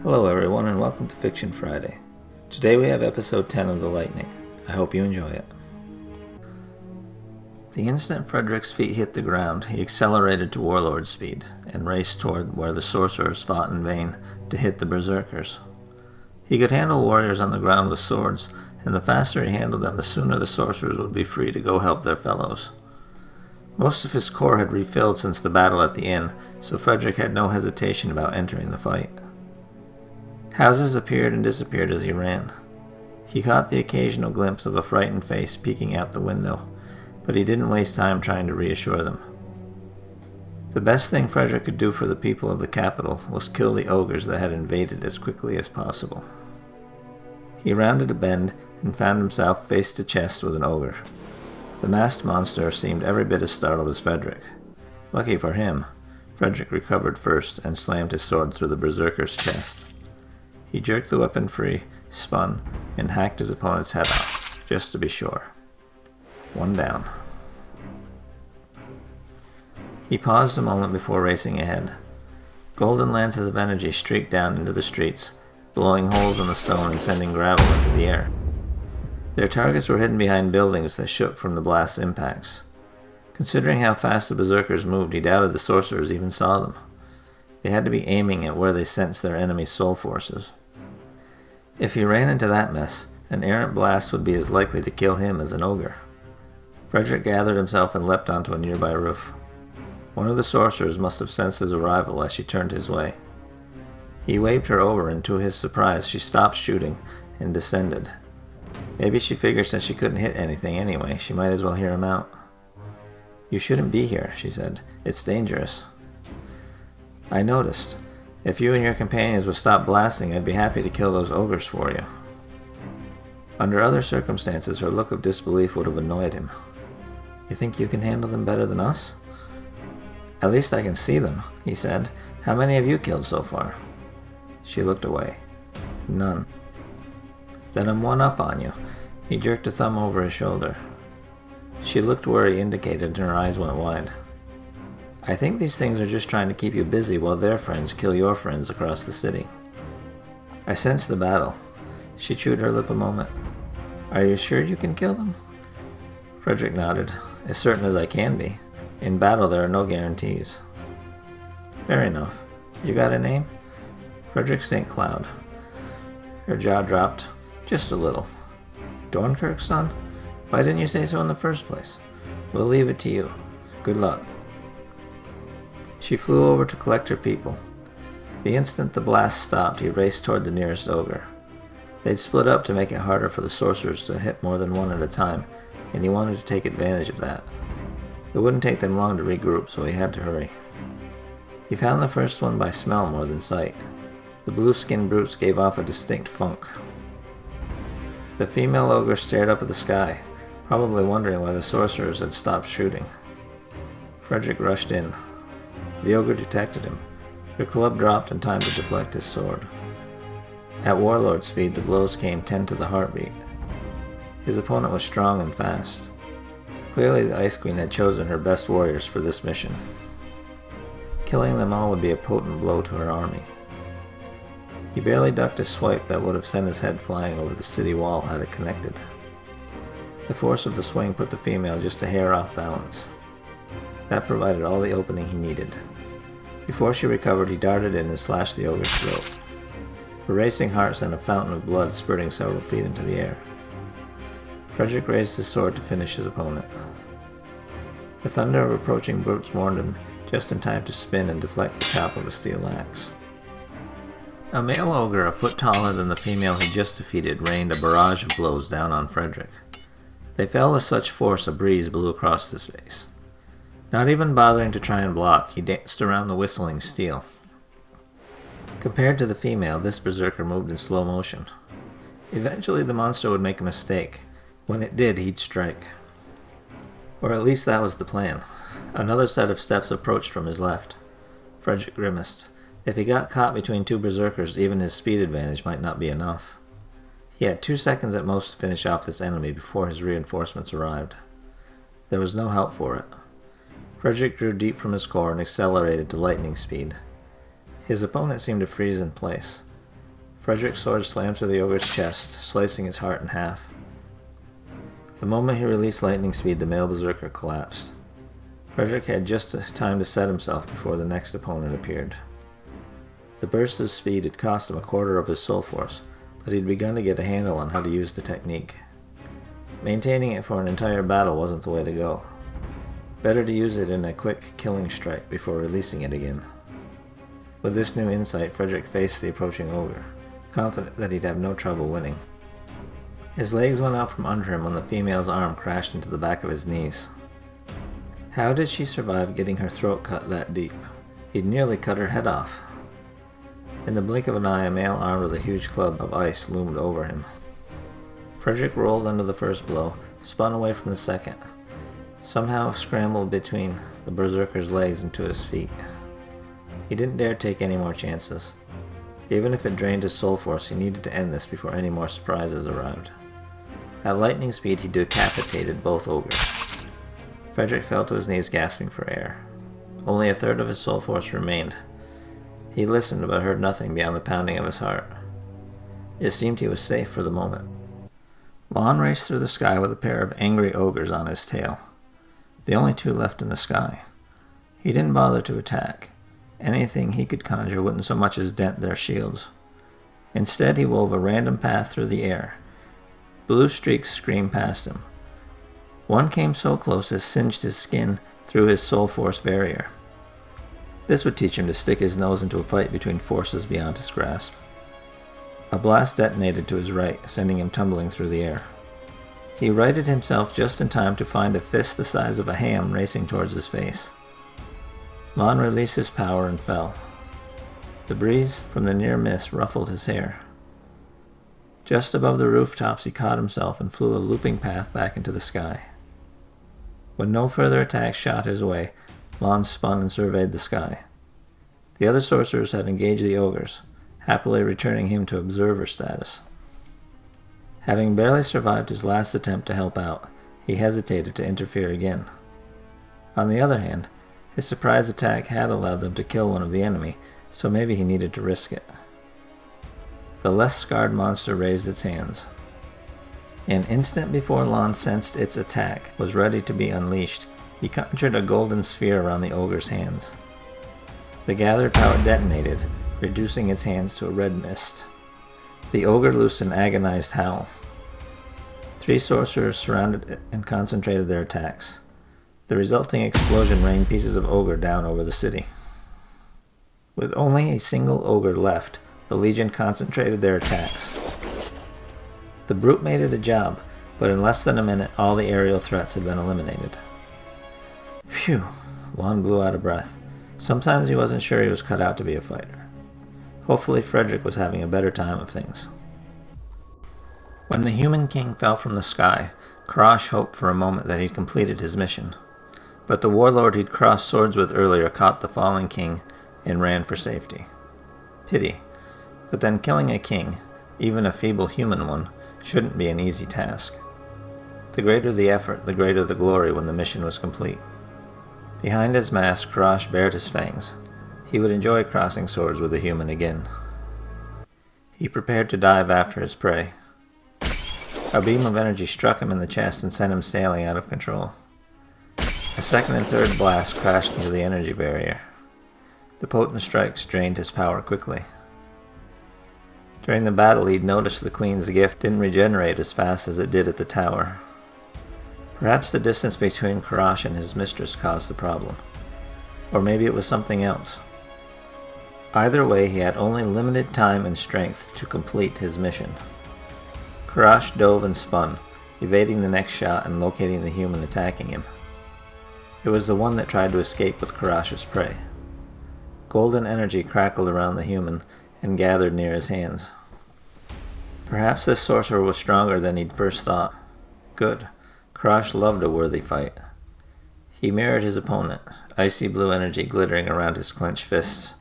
Hello everyone and welcome to Fiction Friday. Today we have episode 10 of The Lightning. I hope you enjoy it. The instant Frederick's feet hit the ground, he accelerated to warlord speed and raced toward where the sorcerers fought in vain to hit the berserkers. He could handle warriors on the ground with swords, and the faster he handled them, the sooner the sorcerers would be free to go help their fellows. Most of his corps had refilled since the battle at the inn, so Frederick had no hesitation about entering the fight. Houses appeared and disappeared as he ran. He caught the occasional glimpse of a frightened face peeking out the window, but he didn't waste time trying to reassure them. The best thing Frederick could do for the people of the capital was kill the ogres that had invaded as quickly as possible. He rounded a bend and found himself face to chest with an ogre. The masked monster seemed every bit as startled as Frederick. Lucky for him, Frederick recovered first and slammed his sword through the berserker's chest. He jerked the weapon free, spun, and hacked his opponent's head off, just to be sure. One down. He paused a moment before racing ahead. Golden lances of energy streaked down into the streets, blowing holes in the stone and sending gravel into the air. Their targets were hidden behind buildings that shook from the blast's impacts. Considering how fast the berserkers moved, he doubted the sorcerers even saw them. They had to be aiming at where they sensed their enemy's soul forces. If he ran into that mess, an errant blast would be as likely to kill him as an ogre. Frederick gathered himself and leapt onto a nearby roof. One of the sorcerers must have sensed his arrival as she turned his way. He waved her over, and to his surprise she stopped shooting and descended. Maybe she figured since she couldn't hit anything anyway, she might as well hear him out. "You shouldn't be here," she said. "It's dangerous." "I noticed. If you and your companions would stop blasting, I'd be happy to kill those ogres for you." Under other circumstances, her look of disbelief would have annoyed him. "You think you can handle them better than us?" "At least I can see them," he said. "How many have you killed so far?" She looked away. "None." "Then I'm one up on you." He jerked a thumb over his shoulder. She looked where he indicated and her eyes went wide. "I think these things are just trying to keep you busy while their friends kill your friends across the city." "I sense the battle." She chewed her lip a moment. "Are you sure you can kill them?" Frederick nodded. "As certain as I can be. In battle there are no guarantees." "Fair enough. You got a name?" Frederick St. Cloud. Her jaw dropped. Just a little. "Dornkirk's son? Why didn't you say so in the first place? We'll leave it to you. Good luck." She flew over to collect her people. The instant the blast stopped, he raced toward the nearest ogre. They'd split up to make it harder for the sorcerers to hit more than one at a time, and he wanted to take advantage of that. It wouldn't take them long to regroup, so he had to hurry. He found the first one by smell more than sight. The blue-skinned brutes gave off a distinct funk. The female ogre stared up at the sky, probably wondering why the sorcerers had stopped shooting. Frederick rushed in. The ogre detected him. Her club dropped in time to deflect his sword. At warlord speed, the blows came 10 to the heartbeat. His opponent was strong and fast. Clearly the Ice Queen had chosen her best warriors for this mission. Killing them all would be a potent blow to her army. He barely ducked a swipe that would have sent his head flying over the city wall had it connected. The force of the swing put the female just a hair off balance. That provided all the opening he needed. Before she recovered, he darted in and slashed the ogre's throat. Her racing heart sent a fountain of blood spurting several feet into the air. Frederick raised his sword to finish his opponent. The thunder of approaching brutes warned him just in time to spin and deflect the top of a steel axe. A male ogre a foot taller than the female he just defeated rained a barrage of blows down on Frederick. They fell with such force a breeze blew across his face. Not even bothering to try and block, he danced around the whistling steel. Compared to the female, this berserker moved in slow motion. Eventually the monster would make a mistake. When it did, he'd strike. Or at least that was the plan. Another set of steps approached from his left. Frederick grimaced. If he got caught between two berserkers, even his speed advantage might not be enough. He had 2 seconds at most to finish off this enemy before his reinforcements arrived. There was no help for it. Frederick drew deep from his core and accelerated to lightning speed. His opponent seemed to freeze in place. Frederick's sword slammed through the ogre's chest, slicing his heart in half. The moment he released lightning speed, the male berserker collapsed. Frederick had just time to set himself before the next opponent appeared. The burst of speed had cost him a quarter of his soul force, but he'd begun to get a handle on how to use the technique. Maintaining it for an entire battle wasn't the way to go. Better to use it in a quick killing strike before releasing it again. With this new insight, Frederick faced the approaching ogre, confident that he'd have no trouble winning. His legs went out from under him when the female's arm crashed into the back of his knees. How did she survive getting her throat cut that deep? He'd nearly cut her head off. In the blink of an eye, a male armed with a huge club of ice loomed over him. Frederick rolled under the first blow, spun away from the second, somehow scrambled between the berserker's legs and to his feet. He didn't dare take any more chances. Even if it drained his soul force, he needed to end this before any more surprises arrived. At lightning speed, he decapitated both ogres. Frederick fell to his knees, gasping for air. Only a third of his soul force remained. He listened, but heard nothing beyond the pounding of his heart. It seemed he was safe for the moment. Lon raced through the sky with a pair of angry ogres on his tail, the only two left in the sky. He didn't bother to attack. Anything he could conjure wouldn't so much as dent their shields. Instead, he wove a random path through the air. Blue streaks screamed past him. One came so close it singed his skin through his soul force barrier. This would teach him to stick his nose into a fight between forces beyond his grasp. A blast detonated to his right, sending him tumbling through the air. He righted himself just in time to find a fist the size of a ham racing towards his face. Lon released his power and fell. The breeze from the near miss ruffled his hair. Just above the rooftops, he caught himself and flew a looping path back into the sky. When no further attacks shot his way, Lon spun and surveyed the sky. The other sorcerers had engaged the ogres, happily returning him to observer status. Having barely survived his last attempt to help out, he hesitated to interfere again. On the other hand, his surprise attack had allowed them to kill one of the enemy, so maybe he needed to risk it. The less scarred monster raised its hands. An instant before Lon sensed its attack was ready to be unleashed, he conjured a golden sphere around the ogre's hands. The gathered power detonated, reducing its hands to a red mist. The ogre loosed an agonized howl. 3 sorcerers surrounded it and concentrated their attacks. The resulting explosion rained pieces of ogre down over the city. With only a single ogre left, the Legion concentrated their attacks. The brute made it a job, but in less than a minute all the aerial threats had been eliminated. Phew, Lon blew out of breath. Sometimes he wasn't sure he was cut out to be a fighter. Hopefully Frederick was having a better time of things. When the human king fell from the sky, Karash hoped for a moment that he'd completed his mission. But the warlord he'd crossed swords with earlier caught the fallen king and ran for safety. Pity. But then killing a king, even a feeble human one, shouldn't be an easy task. The greater the effort, the greater the glory when the mission was complete. Behind his mask, Karash bared his fangs. He would enjoy crossing swords with a human again. He prepared to dive after his prey. A beam of energy struck him in the chest and sent him sailing out of control. A second and third blast crashed into the energy barrier. The potent strikes drained his power quickly. During the battle, he'd noticed the Queen's gift didn't regenerate as fast as it did at the tower. Perhaps the distance between Karash and his mistress caused the problem. Or maybe it was something else. Either way, he had only limited time and strength to complete his mission. Karash dove and spun, evading the next shot and locating the human attacking him. It was the one that tried to escape with Karash's prey. Golden energy crackled around the human and gathered near his hands. Perhaps this sorcerer was stronger than he'd first thought. Good. Karash loved a worthy fight. He mirrored his opponent, icy blue energy glittering around his clenched fists.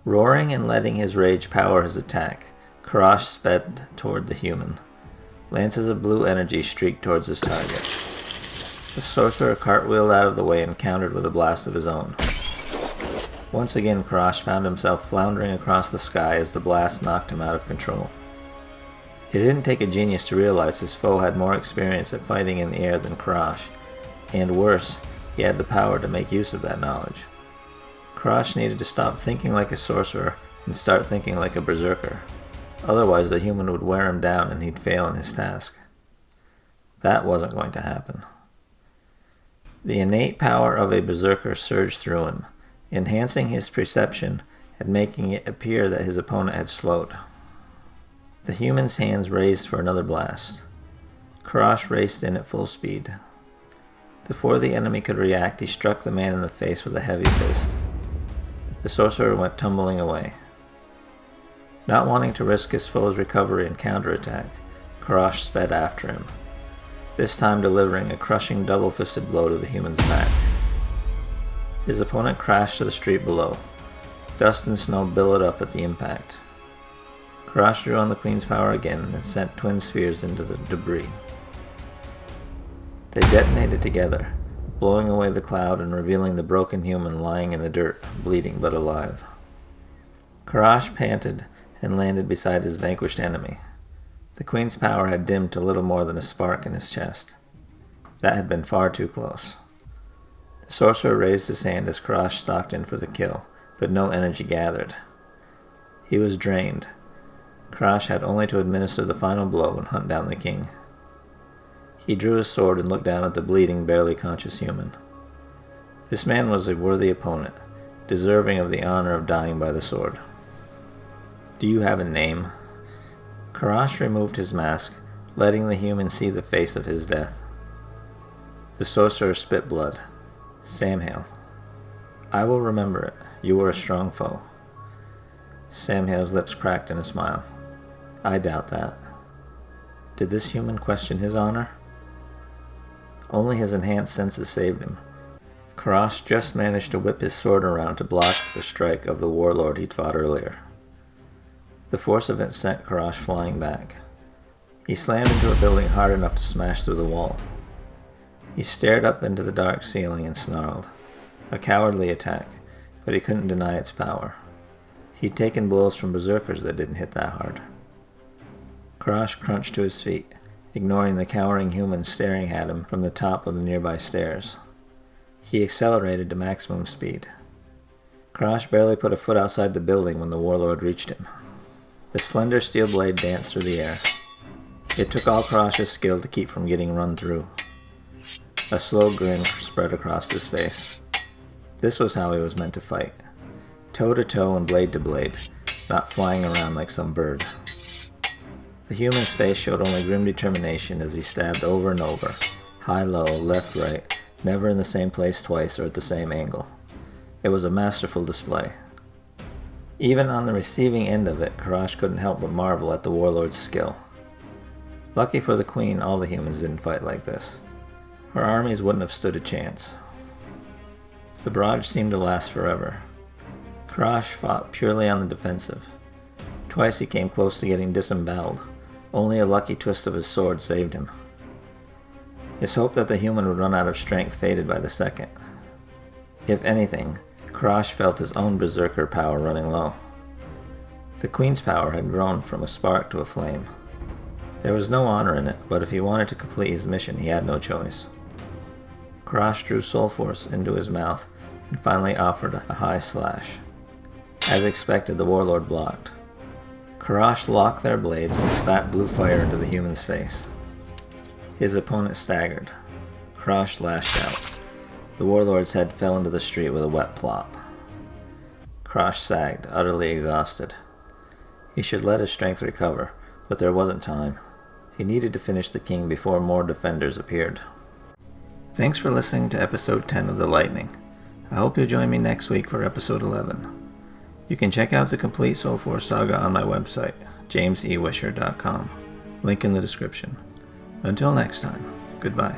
Roaring and letting his rage power his attack, Karash sped toward the human. Lances of blue energy streaked towards his target. The sorcerer cartwheeled out of the way and countered with a blast of his own. Once again, Karash found himself floundering across the sky as the blast knocked him out of control. It didn't take a genius to realize his foe had more experience at fighting in the air than Karash, and worse, he had the power to make use of that knowledge. Karash needed to stop thinking like a sorcerer and start thinking like a berserker. Otherwise, the human would wear him down and he'd fail in his task. That wasn't going to happen. The innate power of a berserker surged through him, enhancing his perception and making it appear that his opponent had slowed. The human's hands raised for another blast. Karash raced in at full speed. Before the enemy could react, he struck the man in the face with a heavy fist. The sorcerer went tumbling away. Not wanting to risk his foe's recovery and counterattack, Karash sped after him, this time delivering a crushing double-fisted blow to the human's back. His opponent crashed to the street below. Dust and snow billowed up at the impact. Karash drew on the Queen's power again and sent twin spheres into the debris. They detonated together, blowing away the cloud and revealing the broken human lying in the dirt, bleeding but alive. Karash panted and landed beside his vanquished enemy. The Queen's power had dimmed to little more than a spark in his chest. That had been far too close. The sorcerer raised his hand as Karash stalked in for the kill, but no energy gathered. He was drained. Karash had only to administer the final blow and hunt down the king. He drew his sword and looked down at the bleeding, barely conscious human. This man was a worthy opponent, deserving of the honor of dying by the sword. "Do you have a name?" Karash removed his mask, letting the human see the face of his death. The sorcerer spit blood. "Samhael." "I will remember it. You were a strong foe." Samhael's lips cracked in a smile. "I doubt that." Did this human question his honor? Only his enhanced senses saved him. Karash just managed to whip his sword around to block the strike of the warlord he'd fought earlier. The force of it sent Karash flying back. He slammed into a building hard enough to smash through the wall. He stared up into the dark ceiling and snarled. A cowardly attack, but he couldn't deny its power. He'd taken blows from berserkers that didn't hit that hard. Karash crunched to his feet, ignoring the cowering human staring at him from the top of the nearby stairs. He accelerated to maximum speed. Karash barely put a foot outside the building when the warlord reached him. The slender steel blade danced through the air. It took all Karash's skill to keep from getting run through. A slow grin spread across his face. This was how he was meant to fight. Toe to toe and blade to blade, not flying around like some bird. The human's face showed only grim determination as he stabbed over and over, high-low, left-right, never in the same place twice or at the same angle. It was a masterful display. Even on the receiving end of it, Karash couldn't help but marvel at the warlord's skill. Lucky for the Queen, all the humans didn't fight like this. Her armies wouldn't have stood a chance. The barrage seemed to last forever. Karash fought purely on the defensive. Twice he came close to getting disemboweled. Only a lucky twist of his sword saved him. His hope that the human would run out of strength faded by the second. If anything, Karash felt his own berserker power running low. The Queen's power had grown from a spark to a flame. There was no honor in it, but if he wanted to complete his mission, he had no choice. Karash drew soul force into his mouth and finally offered a high slash. As expected, the warlord blocked. Karash locked their blades and spat blue fire into the human's face. His opponent staggered. Karash lashed out. The warlord's head fell into the street with a wet plop. Karash sagged, utterly exhausted. He should let his strength recover, but there wasn't time. He needed to finish the king before more defenders appeared. Thanks for listening to episode 10 of The Lightning. I hope you'll join me next week for episode 11. You can check out the complete Soul Force saga on my website, jamesewisher.com. Link in the description. Until next time, goodbye.